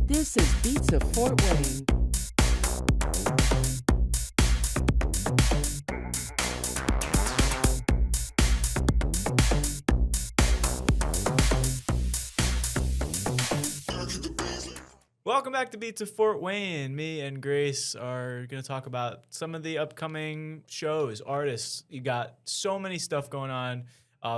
This is Beats of Fort Wayne. Welcome back to Beats of Fort Wayne. Me and Grace are going to talk about some of the upcoming shows, artists. You got so many stuff going on.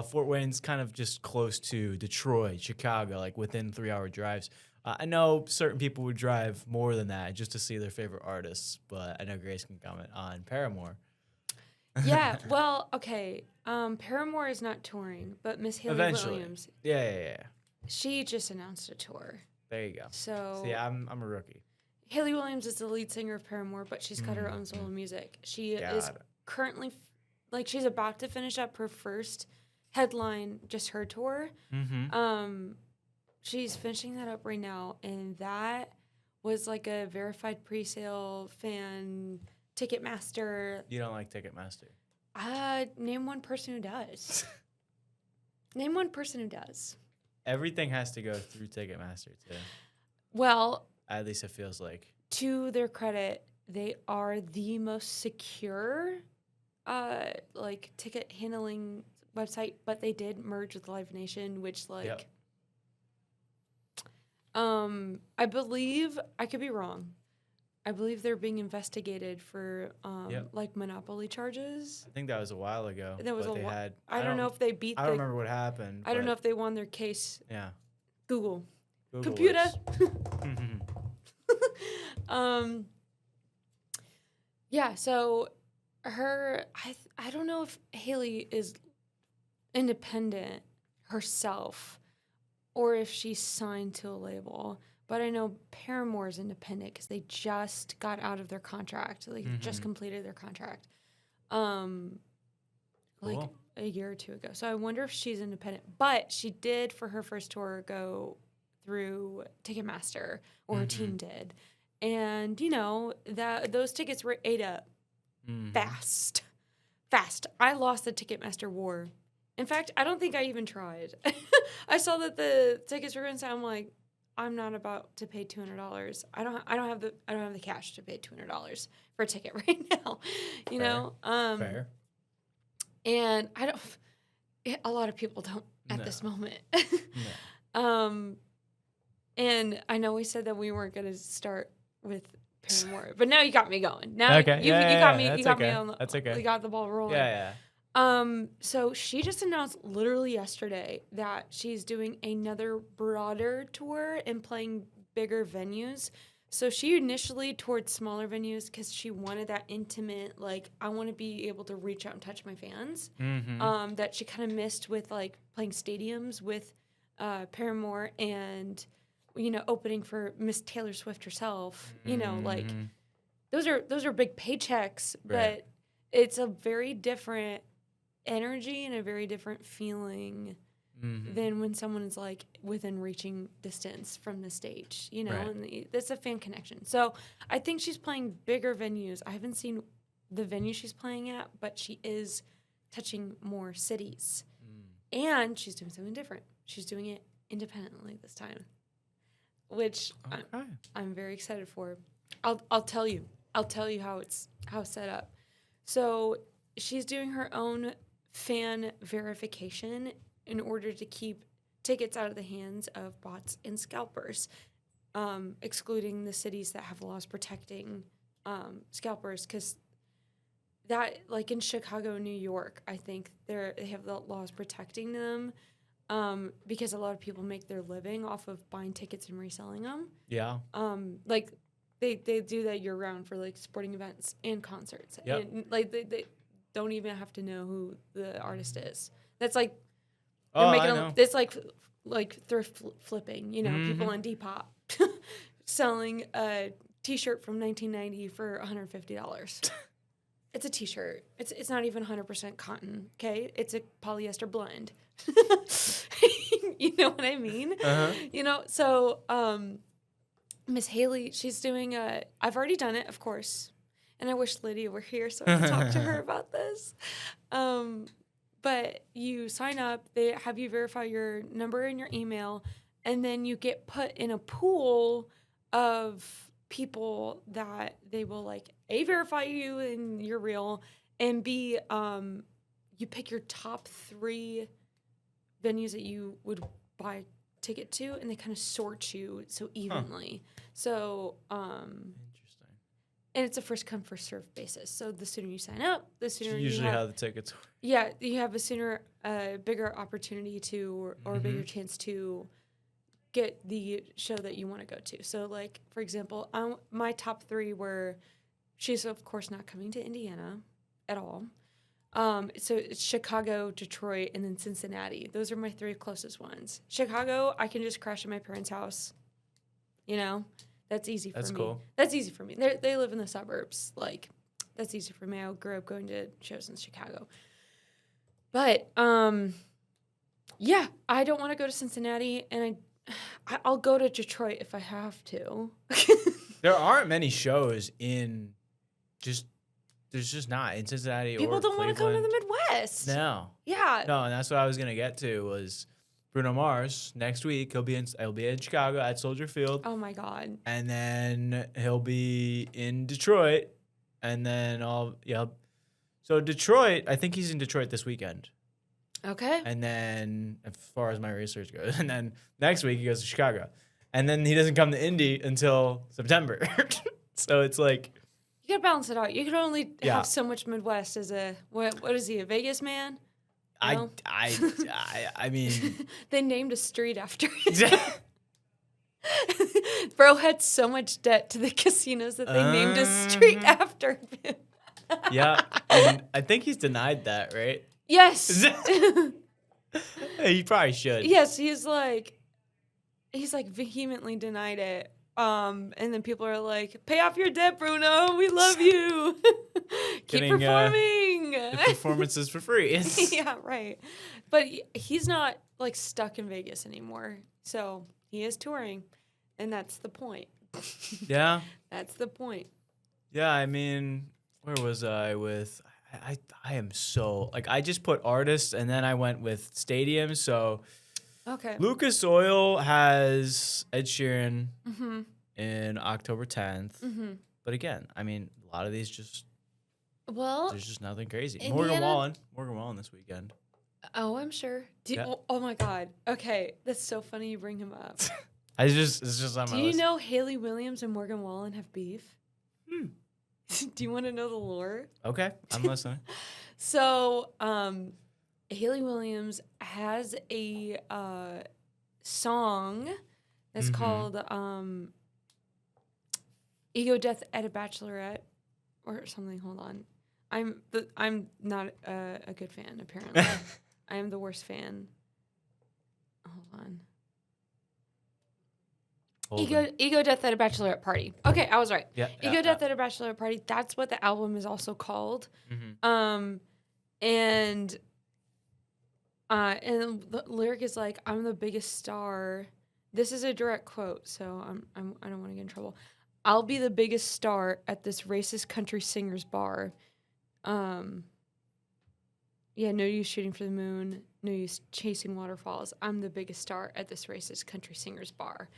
Fort Wayne's kind of just close to Detroit, Chicago, like within 3-hour drives. I know certain people would drive more than that just to see their favorite artists, but I know Grace can comment on Paramore. Yeah, well, okay. Paramore is not touring, but Miss Haley Eventually. Williams, Yeah. she just announced a tour. There you go. So See, I'm a rookie. Haley Williams is the lead singer of Paramore, but she's got her own solo music. She is Got it. currently, she's about to finish up her first headline, just her tour. Mm-hmm. She's finishing that up right now, and that was like a verified pre-sale fan Ticketmaster. You don't like Ticketmaster? Name one person who does. Name one person who does. Everything has to go through Ticketmaster, too. Well, At least it feels like. to their credit, they are the most secure ticket handling website, but they did merge with Live Nation, which Yep. I believe, I could be wrong. I believe they're being investigated for Yep. monopoly charges. I think that was a while ago. That was but a they whi- had. I don't know if they beat I the don't remember what happened. I don't know but if they won their case. Yeah. Google. Google Computer. was. Yeah, so I don't know if Haley is independent herself or if she's signed to a label, but I know Paramore is independent because they just got out of their contract. They just completed their contract. Like Cool. a year or two ago. So I wonder if she's independent, but she did for her first tour go through Ticketmaster, or her team did. And you know, those tickets were ate up fast. I lost the Ticketmaster war. In fact, I don't think I even tried. I saw that the tickets were going to I'm like, I'm not about to pay $200. I don't have the cash to pay $200 for a ticket right now. You know? Fair. And a lot of people don't at No. this moment. No. And I know we said that we weren't going to start with Paramore, but now you got me going. Now Okay. you Yeah, got me. that's You got me okay. on the. That's okay. You got the ball rolling. Yeah. So she just announced literally yesterday that she's doing another broader tour and playing bigger venues. So she initially toured smaller venues because she wanted that intimate, like, I want to be able to reach out and touch my fans. That she kind of missed with like playing stadiums with Paramore and, you know, opening for Miss Taylor Swift herself. You know, like those are big paychecks, but Right. it's a very different energy and a very different feeling than when someone is like within reaching distance from the stage, you know, Right. and that's a fan connection. So I think she's playing bigger venues. I haven't seen the venue she's playing at, but she is touching more cities. And she's doing something different. She's doing it independently this time, which Okay. I'm very excited for. I'll tell you how it's set up. So she's doing her own fan verification in order to keep tickets out of the hands of bots and scalpers, excluding the cities that have laws protecting scalpers, because that, like in Chicago and New York, I think they have the laws protecting them, because a lot of people make their living off of buying tickets and reselling them. Yeah. Like they do that year round for like sporting events and concerts. Yep. And like they don't even have to know who the artist is. That's like Oh, I know. it's like thrift flipping, you know, people on Depop selling a t-shirt from 1990 for $150. It's a t-shirt. It's not even 100% cotton, okay? It's a polyester blend. You know what I mean? You know, so Miss Haley, she's doing I've already done it, of course. And I wish Lydia were here so I could talk to her about this. But you sign up, they have you verify your number and your email, and then you get put in a pool of people that they will like A, verify you and you're real, and B, you pick your top 3 venues that you would buy a ticket to, and they kind of sort you so evenly. So, Interesting. and it's a first come first served basis. So the sooner you sign up, the sooner Usually you have, how the tickets work. yeah, you have a sooner, bigger opportunity to or a bigger chance to get the show that you want to go to. So, like for example, my top 3 were, she's of course not coming to Indiana at all. So it's Chicago, Detroit, and then Cincinnati. Those are my 3 closest ones. Chicago, I can just crash at my parents' house. You know, that's easy for me. That's cool. That's easy for me. They live in the suburbs. Like, that's easy for me. I grew up going to shows in Chicago. But, yeah, I don't want to go to Cincinnati, and I'll go to Detroit if I have to. There aren't many shows in just. There's just not in Cincinnati People or don't want to go to Cleveland. the Midwest. No. Yeah. No, and that's what I was gonna get to was Bruno Mars next week. He'll be in Chicago at Soldier Field, Oh my God. and then he'll be in Detroit, and then So Detroit, I think he's in Detroit this weekend, Okay. and then as far as my research goes, and then next week he goes to Chicago, and then he doesn't come to Indy until September. So it's like. You gotta balance it out. You can only Yeah. have so much Midwest as a what is he, a Vegas man? No? I mean, They named a street after him. Bro had so much debt to the casinos that they named a street after him. yeah, and I think he's denied that, right? Yes. He probably should. Yes, he's like vehemently denied it. And then people are like, "Pay off your debt, Bruno. We love you. Keep Getting, performing." The performances for free. Yeah, right. But he's not like stuck in Vegas anymore. So he is touring, and that's the point. Yeah, That's the point. yeah. I mean, where was I with? I am so like I just put artists, and then I went with stadiums. So Okay. Lucas Oil has Ed Sheeran Mm-hmm. in October 10th. Mm-hmm. But again, I mean, a lot of these just Well, there's just nothing crazy. Indiana- Morgan Wallen this weekend. oh, I'm sure. Yeah. Oh my God. Okay, that's so funny you bring him up. It's just on my Do you list. know Haley Williams and Morgan Wallen have beef? Do you want to know the lore? Okay, I'm listening. So, Haley Williams has a song that's called "Ego Death at a Bachelorette" or something. Hold on, I'm not a good fan. Apparently, I am the worst fan. Hold on. Ego Death at a Bachelorette Party. Okay, I was right. Yeah. Ego Death at a Bachelorette Party. That's what the album is also called. Mhm. And the lyric is like, "I'm the biggest star." This is a direct quote, so I don't want to get in trouble. "I'll be the biggest star at this racist country singers bar." Yeah, no use shooting for the moon, no use chasing waterfalls. I'm the biggest star at this racist country singers bar.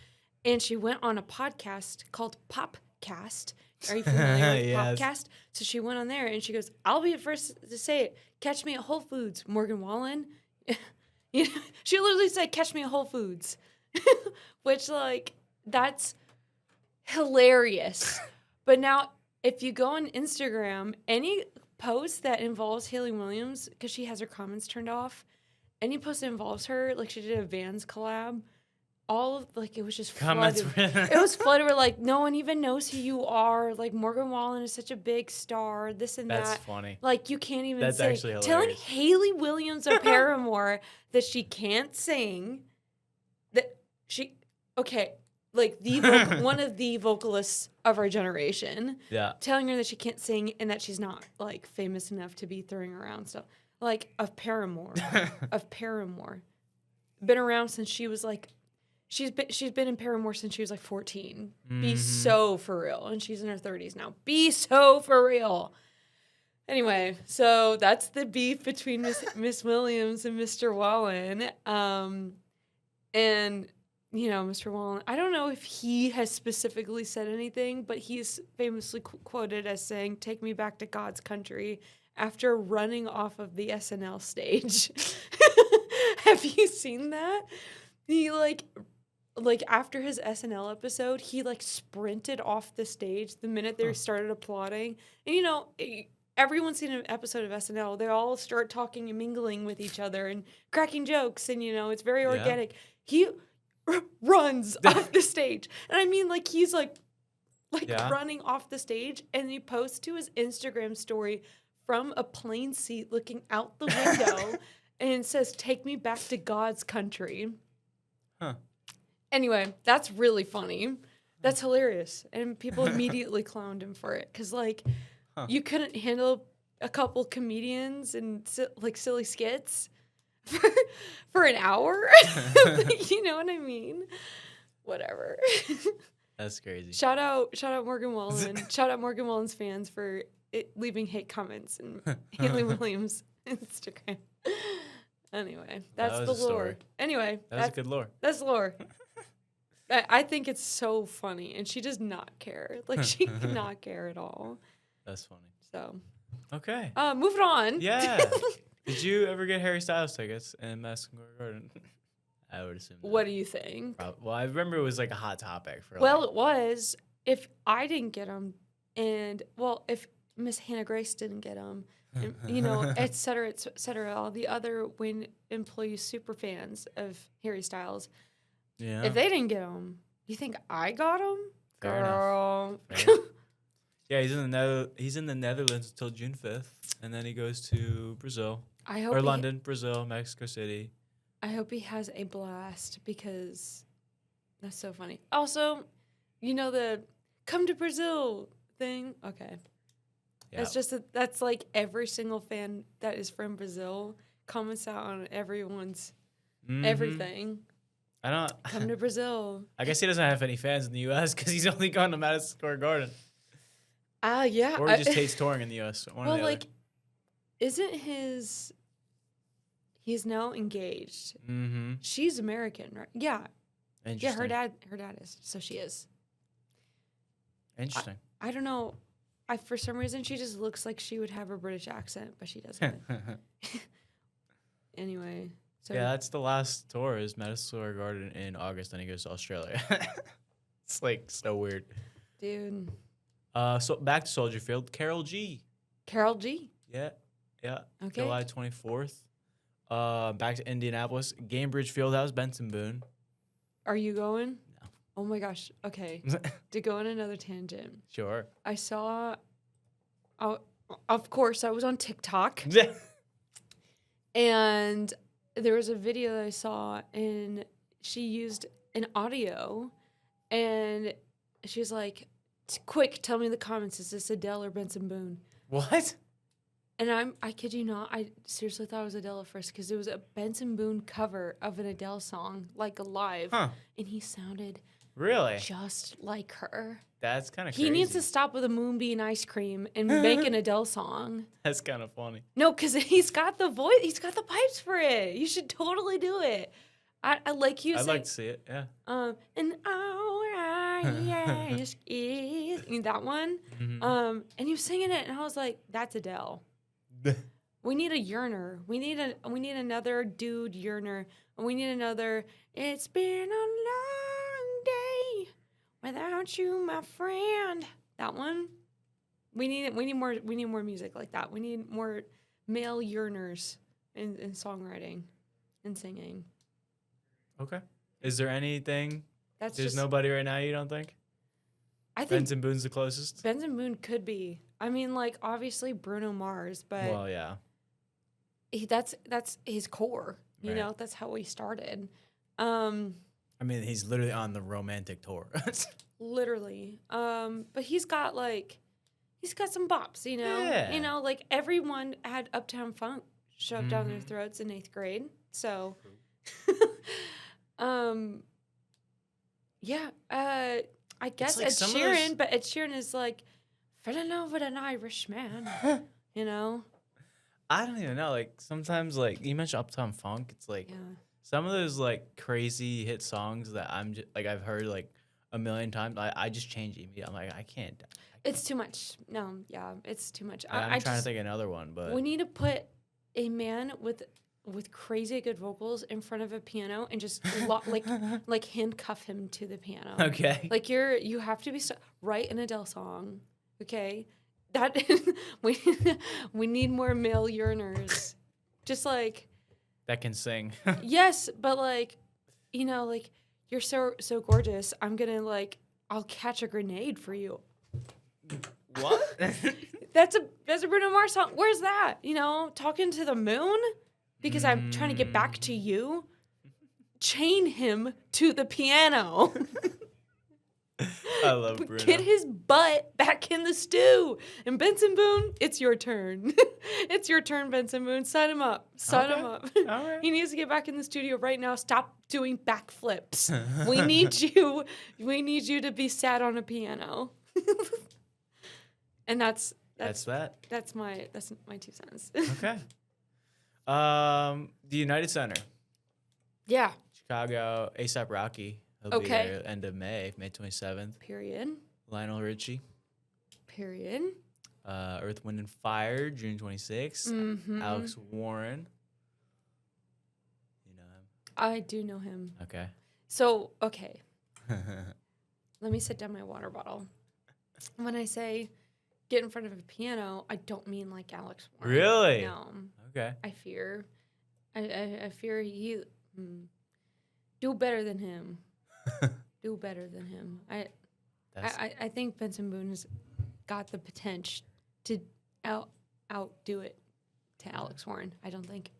And she went on a podcast called Popcast. Are you familiar with Yes. Popcast? So she went on there and she goes, "I'll be the first to say it. Catch me at Whole Foods, Morgan Wallen." You know, she literally said, "Catch me at Whole Foods," which like that's hilarious. But now, if you go on Instagram, any post that involves Haley Williams, because she has her comments turned off, any post that involves her, like she did a Vans collab, all of like it was just Comments. flooded. It was flooded with like, "No one even knows who you are. Like Morgan Wallen is such a big star. This and That's that. funny. Like you can't even That's sing." actually Telling hilarious. Haley Williams of Paramore that she can't sing. That she like the one of the vocalists of our generation, Yeah. telling her that she can't sing and that she's not like famous enough to be throwing around stuff like of Paramore, been around since she was like. She's been in Paramore since she was like 14. Be so for real. And she's in her 30s now. Be so for real. Anyway, so that's the beef between Miss Williams and Mr. Wallen. And Mr. Wallen, I don't know if he has specifically said anything, but he's famously quoted as saying, "Take me back to God's country," after running off of the SNL stage. Have you seen that? He like after his SNL episode, he like sprinted off the stage the minute they started applauding. And everyone's seen an episode of SNL. They all start talking and mingling with each other and cracking jokes, and it's very organic. He runs off the stage, and I mean, like, he's like running off the stage, and he posts to his Instagram story from a plane seat looking out the window and says, "Take me back to God's country." Anyway, that's really funny. That's hilarious, and people immediately clowned him for it because you couldn't handle a couple comedians and silly skits for an hour. You know what I mean? Whatever. That's crazy. Shout out Morgan Wallen. Shout out Morgan Wallen's fans for leaving hate comments and Haley Williams Instagram. Anyway, that's That the was a lore. story. Anyway, That's a good lore. That's lore. I think it's so funny, and she does not care. Like, she could not care at all. That's funny. So, Okay. moving on. Yeah. Did you ever get Harry Styles tickets in Madison Square Garden? I would assume. What do you think? Well, I remember it was like a hot topic for. Well, it was. If I didn't get them, and if Miss Hannah Grace didn't get them, and, et cetera, all the other Wynn employees, super fans of Harry Styles, yeah. if they didn't get them, you think I got them? Fair Girl. Fair. Yeah, he's in the Netherlands until June 5th, and then he goes to Brazil London, Brazil, Mexico City. I hope he has a blast because that's so funny. Also, the "come to Brazil" thing. Okay. Yeah. That's like every single fan that is from Brazil comments out on everyone's everything. I don't Come to Brazil. I guess he doesn't have any fans in the U.S. because he's only gone to Madison Square Garden. Yeah. Or he just hates touring in the U.S. Isn't he's now engaged. Mm-hmm. She's American, right? Yeah. Interesting. Yeah, her dad is. So she is. Interesting. I don't know. For some reason, she just looks like she would have a British accent, but she doesn't. Anyway. So yeah, that's the last tour is Madison Square Garden in August, then he goes to Australia. It's like so weird. Dude. So back to Soldier Field. Carol G. Carol G. Yeah. Okay. July 24th. Back to Indianapolis. Gamebridge Fieldhouse, Benson Boone. Are you going? No. Oh my gosh. Okay. To go on another tangent. Sure. I saw, of course, I was on TikTok. And there was a video that I saw, and she used an audio, and she was like, "Quick, tell me in the comments, is this Adele or Benson Boone?" What? And I kid you not, I seriously thought it was Adele at first because it was a Benson Boone cover of an Adele song, like live, and he sounded Really? just like her. That's kind of crazy. He needs to stop with a Moonbeam ice cream and make an Adele song. That's kind of funny. No, because he's got the voice. He's got the pipes for it. You should totally do it. I like you. I'd like to see it. Yeah. And all I ask is that one. Mm-hmm. And he was singing it, and I was like, "That's Adele." We need a yearner. We need another dude yearner. And we need another. It's been a long day without you, my friend. That one. We need more music like that. We need more male yearners in songwriting and singing. Okay. Is there anything? There's There's nobody right now you don't think? I think Benson Boone's the closest? Benson Boone could be. I mean, like, obviously Bruno Mars, but Well, yeah. that's his core. You Right. know, that's how he started. I mean, he's literally on the romantic tour. Literally. But he's got some bops, you know? Yeah. You know, like everyone had Uptown Funk shoved down their throats in 8th grade. So yeah, I guess like Ed some of those- Sheeran, but Ed Sheeran is like, fell in love with an Irishman, you know? I don't even know. Like, sometimes, like, you mentioned Uptown Funk. It's like, Yeah. Some of those like crazy hit songs that I've heard like a million times. I just change immediately. I'm like, I can't. It's too much. No, yeah, it's too much. I'm I trying to just think of another one, but we need to put a man with crazy good vocals in front of a piano and just like handcuff him to the piano. okay. Like you have to be write an Adele song, okay? That we we need more male yearners, just like that can sing. yes, but like like you're so gorgeous. I'm gonna I'll catch a grenade for you. What? That's a Bruno Mars song. Where's that? Talking to the moon because I'm trying to get back to you. Chain him to the piano. I love Bruno. Get his butt back in the stew. And Benson Boone, it's your turn. It's your turn, Benson Boone. Sign him up. Sign him up. All right. He needs to get back in the studio right now. Stop doing backflips. We need you. We need you to be sat on a piano. And that's that. That's my 2 cents. Okay. The United Center, Yeah. Chicago, A$AP Rocky. He'll be Okay. there end of May 27th. Period. Lionel Richie, Period. Earth, Wind, and Fire, June 26th. Mm-hmm. Alex Warren. You know I do know him. him? Okay. So, okay. Let me set down my water bottle. When I say get in front of a piano, I don't mean like Alex Warren. Really? No. Okay. I fear. I fear he do better than him. Do better than him. I think Benson Boone's got the potential to outdo it to Alex Warren. I don't think.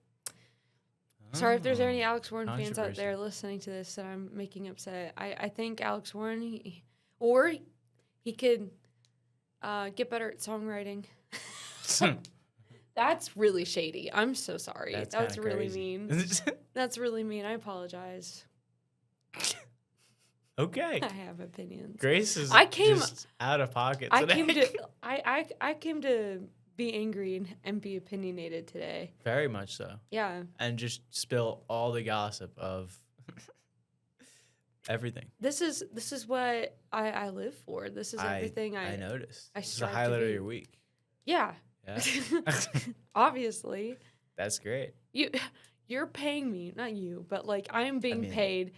Sorry if there's any Alex Warren fans out there listening to this that I'm making upset. I think Alex Warren, he could get better at songwriting. That's really shady. I'm so sorry. That's really crazy. mean. That's really mean. I apologize. Okay. I have opinions. Grace is just out of pocket today. I came to be angry and be opinionated today. Very much so. Yeah. And just spill all the gossip of everything. This is what I live for. This is everything I noticed. I It's the strive to highlight of be. your week. Yeah. Yeah. Obviously. That's great. You're paying me, not you, but like I am being paid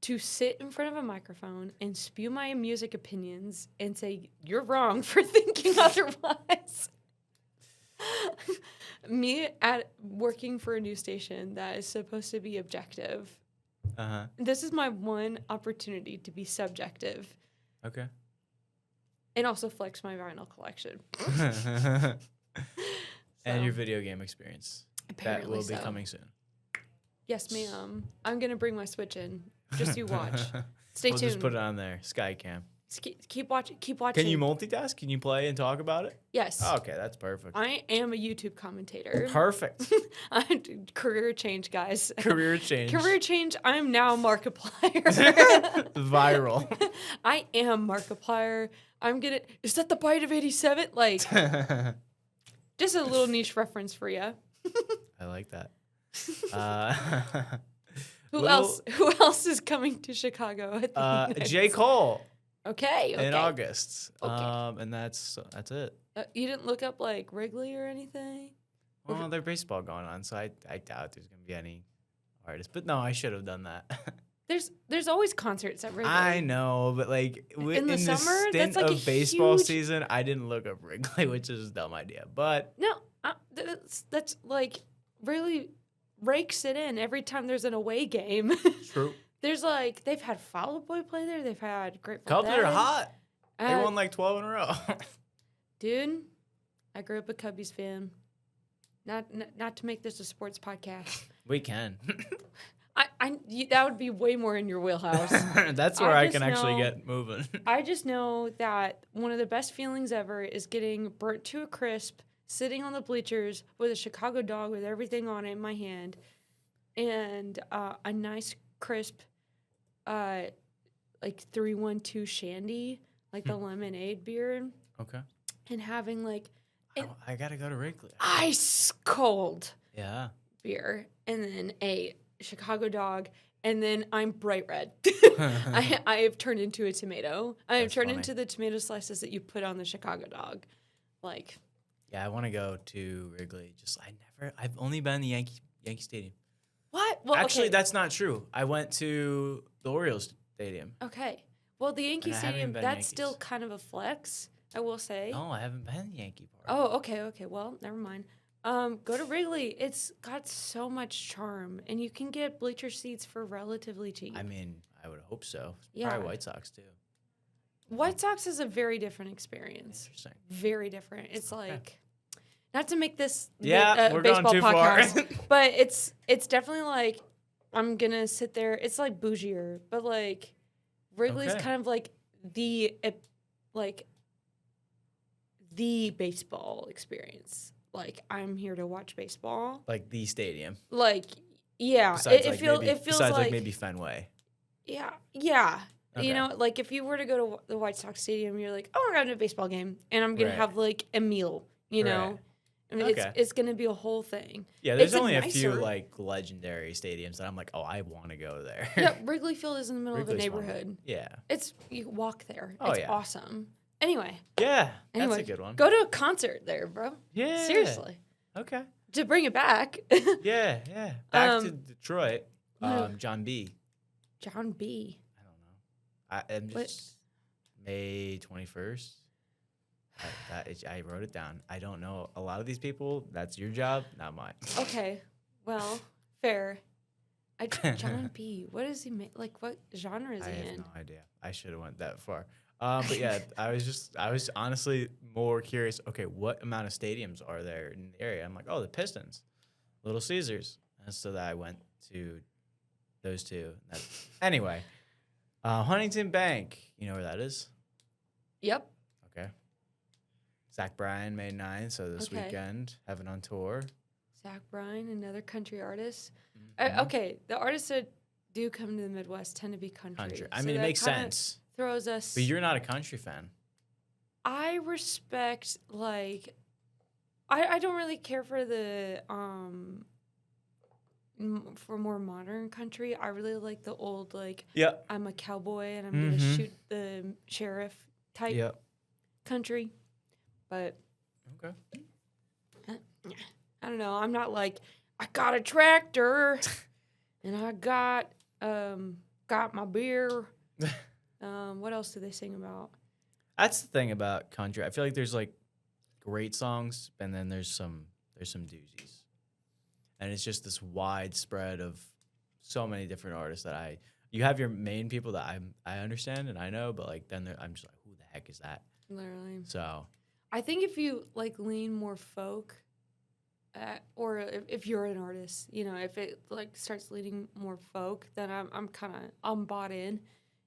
to sit in front of a microphone and spew my music opinions and say you're wrong for thinking otherwise. Me at working for a news station that is supposed to be objective. Uh-huh. This is my one opportunity to be subjective Okay. and also flex my vinyl collection. And So, your video game experience. apparently That will be so. coming soon. Yes, ma'am. I'm gonna bring my Switch in. Just you watch. Stay We'll tuned. just put it on there. Skycam. Keep watching. Keep watching. Can you multitask? Can you play and talk about it? Yes. Oh, okay, that's perfect. I am a YouTube commentator. Perfect. Career change, guys. Career change. Career change. I'm now Markiplier. Viral. I am Markiplier. I'm gonna. Is that the bite of '87? Like, just a little niche reference for you. I like that. Who else is coming to Chicago? At the J. Cole Okay. in August. Okay. And that's it. You didn't look up like Wrigley or anything? Well, there's baseball going on, so I doubt there's gonna be any artists. But no, I should have done that. There's always concerts at Wrigley. I know, but like In the summer, stint that's like a of baseball huge- season, I didn't look up Wrigley, which is a dumb idea. But No, that's like really rakes it in every time there's an away game. true. There's like they've had Fall Out Boy play there. They've had Grateful Cubs Dead. are hot. They Uh, won like 12 in a row. Dude, I grew up a Cubbies fan. Not to make this a sports podcast. We can. That would be way more in your wheelhouse. That's where I I just can actually know- get moving. I just know that one of the best feelings ever is getting burnt to a crisp, sitting on the bleachers with a Chicago dog with everything on it in my hand, and a nice crisp, like 312 Shandy, like the lemonade beer, Okay. and having like I gotta go to Wrigley. ice cold Yeah. beer, and then a Chicago dog, and then I'm bright red. I have turned into a tomato. I have That's turned funny. into the tomato slices that you put on the Chicago dog. Like, Yeah, I want to go to Wrigley. I've only been in the Yankee Stadium. what? Well, Actually, okay. that's not true. I went to the Orioles Stadium. Okay. Well, the Yankee And I haven't Stadium, been that's Yankees. still kind of a flex, I will say. No, I haven't been in the Yankee Park. Oh, okay. Well, never mind. Go to Wrigley. It's got so much charm, and you can get bleacher seats for relatively cheap. I mean, I would hope so. Yeah. Probably White Sox too. White Sox is a very different experience. Interesting. Very different. It's Okay. like, not to make this Yeah, we're going baseball too far. podcast, but it's definitely like I'm gonna sit there. It's like bougier, but like Wrigley's Okay. kind of like like the baseball experience. Like I'm here to watch baseball. Like the stadium. Like yeah, Besides, it like, feels maybe, it feels besides like maybe Fenway. yeah. Okay. You know, like if you were to go to the White Sox Stadium, you're like, oh, we're going to a baseball game, and I'm gonna Right. have like a meal. You know, Right. I mean, Okay. it's gonna be a whole thing. Yeah, there's It's only a few nicer- like legendary stadiums that I'm like, oh, I want to go there. Yeah, Wrigley Field is in the middle Wrigley's of a fun. neighborhood. Yeah. It's you walk there. Oh, It's yeah. awesome. Anyway, Yeah. anyway, That's a good one. Go to a concert there, bro. Yeah. Seriously, Okay. to bring it back. Yeah, yeah. Back to Um, Detroit. what- John B. John B. I don't know. I'm What- just May 21st. I wrote it down. I don't know a lot of these people. That's your job, not mine. Okay, well, fair. John B. What does he make? Like, what genre is I he have in? no idea. I should have went that far. But yeah, I was honestly more curious. Okay, what amount of stadiums are there in the area? I'm like, oh, the Pistons, Little Caesars, and so that I went to those two. Anyway, Huntington Bank. You know where that is? Yep. Okay. Zach Bryan, May 9th, so this Okay. weekend, having on tour. Zach Bryan, another country artist. Mhm. Okay, the artists that do come to the Midwest tend to be country. Country. I so mean, it that makes kinda sense. Throws us. But you're not a country fan. I respect like, I don't really care for the for more modern country. I really like the old like Yep. I'm a cowboy and I'm gonna Mhm. shoot the sheriff type Yep. country. But Okay. I don't know. I'm not like I got a tractor and I got my beer. What else do they sing about? That's the thing about country. I feel like there's like great songs, and then there's some doozies, and it's just this wide spread of so many different artists that you have your main people that I understand and I know, but like then I'm just like, who the heck is that? Literally. So I think if you like lean more folk, or if you're an artist, you know, if it like starts leaning more folk, then I'm bought in,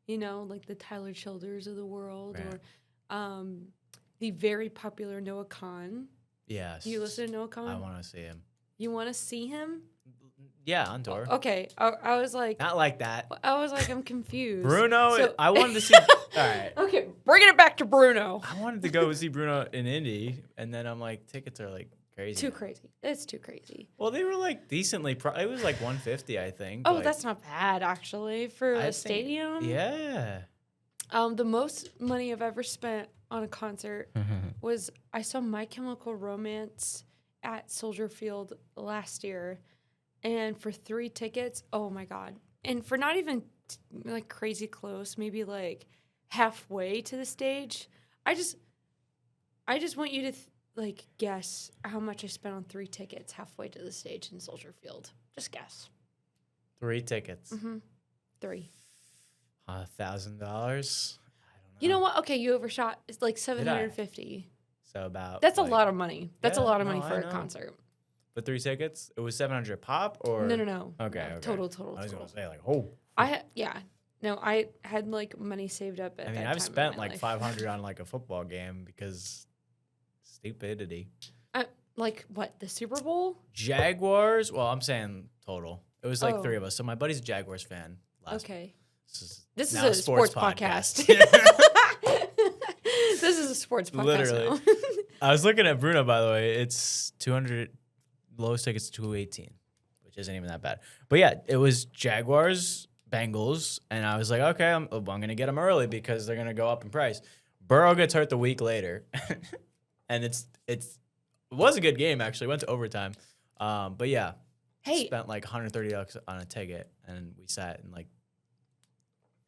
you know, like the Tyler Childers of the world, Right. or the very popular Noah Kahan. yes, Do you listen to Noah I Kahan? want to see him. You want to see him? Yeah, on tour. Okay, I was like, Not like that. I'm confused. Bruno, So- I wanted to see. All right. Okay, bringing it back to Bruno. I wanted to go see Bruno in Indy, and then I'm like, tickets are like crazy. Too crazy. It's too crazy. Well, they were like decently. It was like 150, I think. Oh, like, that's not bad actually for I a think- stadium. Yeah. The most money I've ever spent on a concert was I saw My Chemical Romance at Soldier Field last year, and for 3 tickets, oh my god! And for not even like crazy close, maybe like halfway to the stage. I just want you to like guess how much I spent on 3 tickets halfway to the stage in Soldier Field. Just guess. 3 tickets. 3. $1,000. I don't know. You know what? Okay, you overshot. It's like I? 750. So about. That's a like- lot of money. That's a Yeah, lot of no, money I for a know. concert. For 3 tickets, it was 700 pop, or No. Okay, No, okay. Total. I was total. gonna say like, oh. I had like money saved up at I mean, that I've time in spent my like life. 500 on like a football game because stupidity. Like what? The Super Bowl? Jaguars. Well, I'm saying total. It was like Oh. 3 of us. So my buddy's a Jaguars fan. Okay. This This now is a sports podcast. This is a sports podcast. Literally. now. I was looking at Bruno, by the way. It's 200. Lowest ticket's 218, which isn't even that bad. But yeah, it was Jaguars, Bengals, and I was like, okay, I'm gonna get them early because they're gonna go up in price. Burrow gets hurt the week later, and it was a good game actually. Went to overtime, but yeah, Hey, spent like $130 on a ticket, and we sat in like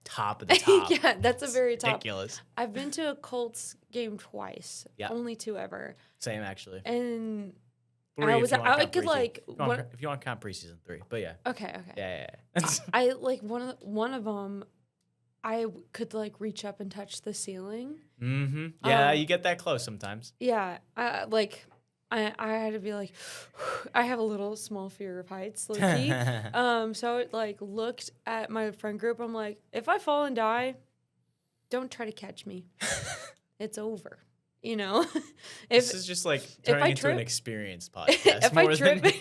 top of the top. yeah, that's a It's very top. ridiculous. I've been to a Colts game twice. Yeah. Only 2 ever. Same actually. And 3 I if was you wanna I count could preseason. like If you want to count preseason 3, but yeah, okay. yeah. I like one of them. I could like reach up and touch the ceiling. Mm-hmm. Yeah, Um, you get that close sometimes. Yeah, I had to be like, I have a little small fear of heights, low key. So it like looked at my friend group. I'm like, if I fall and die, don't try to catch me. It's over. You know, This is just like turning I into an trip- experience podcast. if I more than- trip,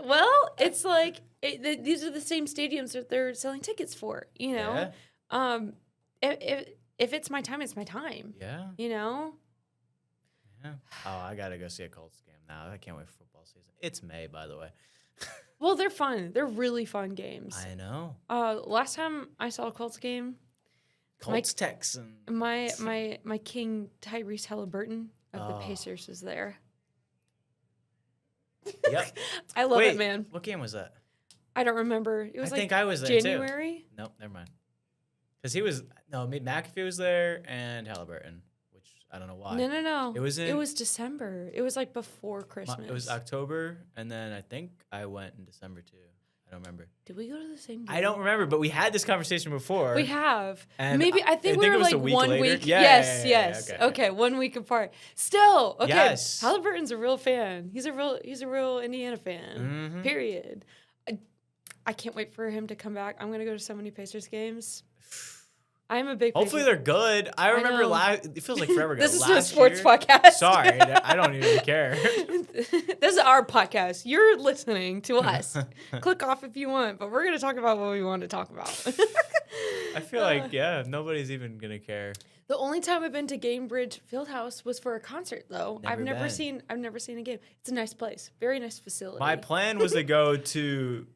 well, it's like these are the same stadiums that they're selling tickets for. You know, Yeah. if it's my time, it's my time. Yeah. You know, Yeah. Oh, I gotta go see a Colts game now. I can't wait for football season. It's May, by the way. well, they're fun. They're really fun games. I know. Last time I saw a Colts game, Colts Texans. my king Tyrese Halliburton of the Oh. Pacers was there. Yep. I love Wait, it, man. what game was that? I don't remember. It was I like think I was there too. January. Nope, never mind. Because McAfee was there and Halliburton, which I don't know why. No. It was It in- was December. It was like before My- Christmas. It was October, and then I think I went in December too. I don't remember. Did we go to the same game? I don't remember, but we had this conversation before. We have. And Maybe I think we it were was a like week 1 later. week. Yeah, yes, yeah, yeah, yes. okay. Okay, 1 week apart. Still, okay. Yes. Halliburton's a real fan. He's a real Indiana fan. Mhm. Period. I can't wait for him to come back. I'm gonna go to so many Pacers games. I'm a big. Hopefully Pacers- they're good. I remember know. it feels like forever ago. This is a Last sports year- podcast. Sorry, I don't even care. This is our podcast. You're listening to us. Click off if you want, but we're gonna talk about what we want to talk about. I feel like nobody's even gonna care. The only time I've been to Gamebridge Fieldhouse was for a concert, though. I've Never never seen a game. It's a nice place, very nice facility. My plan was to go to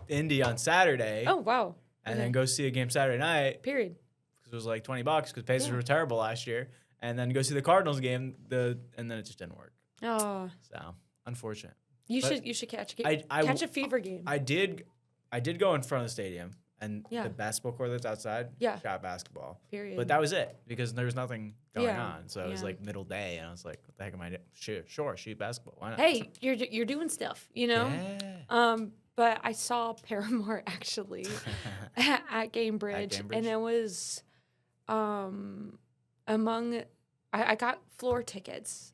Indy on Saturday Oh wow. and Okay. then go see a game Saturday night Period. because it was like $20 because Pacers Yeah. were terrible last year, and then go see the Cardinals game. And then it just didn't work. Oh, So unfortunate. you But should catch a game. I Catch a fever game. I did go in front of the stadium and Yeah. the basketball court that's outside. Yeah. Shot basketball. Period. But that was it because there was nothing going Yeah, on. So it was yeah. like middle day, and I was like, "What the heck am I doing? Sure, shoot basketball. Why not?" Hey, you're doing stuff, you know. Yeah. But I saw Paramore actually at Gamebridge, and Gamebridge? it was, among, I got floor tickets,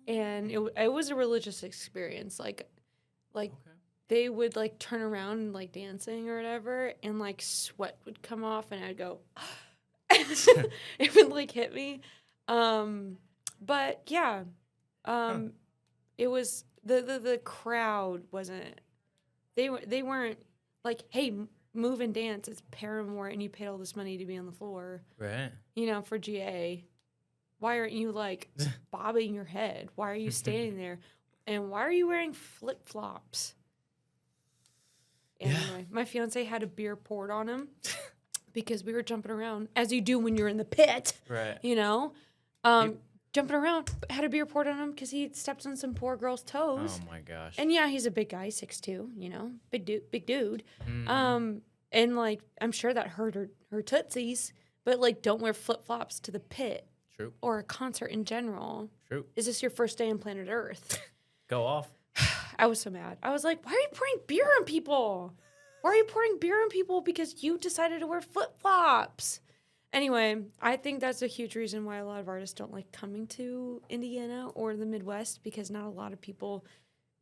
and it was a religious experience. Like Okay. they would like turn around and like dancing or whatever, and like sweat would come off, and I'd go, it would like hit me. But yeah, it was the crowd wasn't. They weren't like, hey, move and dance. It's Paramore, and you paid all this money to be on the floor, Right. you know, for GA. Why aren't you like bobbing your head? Why are you standing there? And why are you wearing flip flops? Yeah. Anyway, my fiance had a beer poured on him because we were jumping around, as you do when you're in the pit, Right. you know, jumping around. Had a beer poured on him because he stepped on some poor girl's toes. Oh my gosh. And yeah, he's a big guy, 6'2", you know, big dude. Mhm. And like I'm sure that hurt her tootsies, but like don't wear flip flops to the pit True. or a concert in general. True. Is this your first day on planet Earth? Go off. I was so mad. I was like, why are you pouring beer on people? Why are you pouring beer on people because you decided to wear flip flops? Anyway, I think that's a huge reason why a lot of artists don't like coming to Indiana or the Midwest, because not a lot of people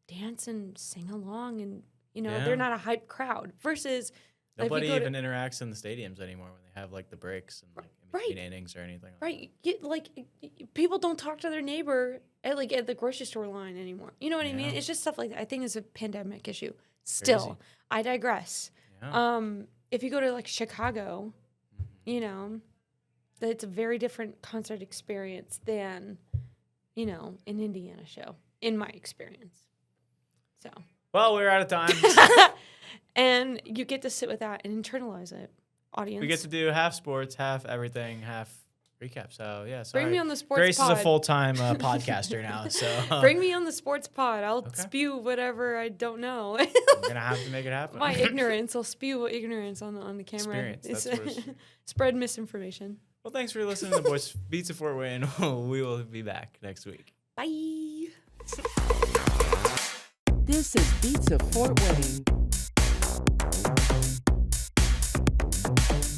dance and sing along, and you know Yeah. they're not a hype crowd. Versus like, if you Nobody go to- even interacts in the stadiums anymore when they have like the breaks and like in between innings or anything. right, people don't talk to their neighbor at the grocery store line anymore. You know what I mean? Yeah. It's just stuff like that. I think it's a pandemic issue. Still, Crazy. I digress. Yeah. If you go to like Chicago, Mhm. you know, it's a very different concert experience than, you know, an Indiana show, in my experience. So Well, we're out of time. And you get to sit with that and internalize it, audience. We get to do half sports, half everything, half recap. So yeah, sorry. Bring me on the sports Grace pod. is a full-time podcaster now, so Bring me on the sports pod. I'll Okay. spew whatever I don't know. I'm gonna have to make it happen. My ignorance. I'll spew ignorance on the camera. Experience, that's worse. Spread misinformation. Well, thanks for listening to Boys Beats of Fort Wayne. We will be back next week. Bye. This is Beats of Fort Wayne.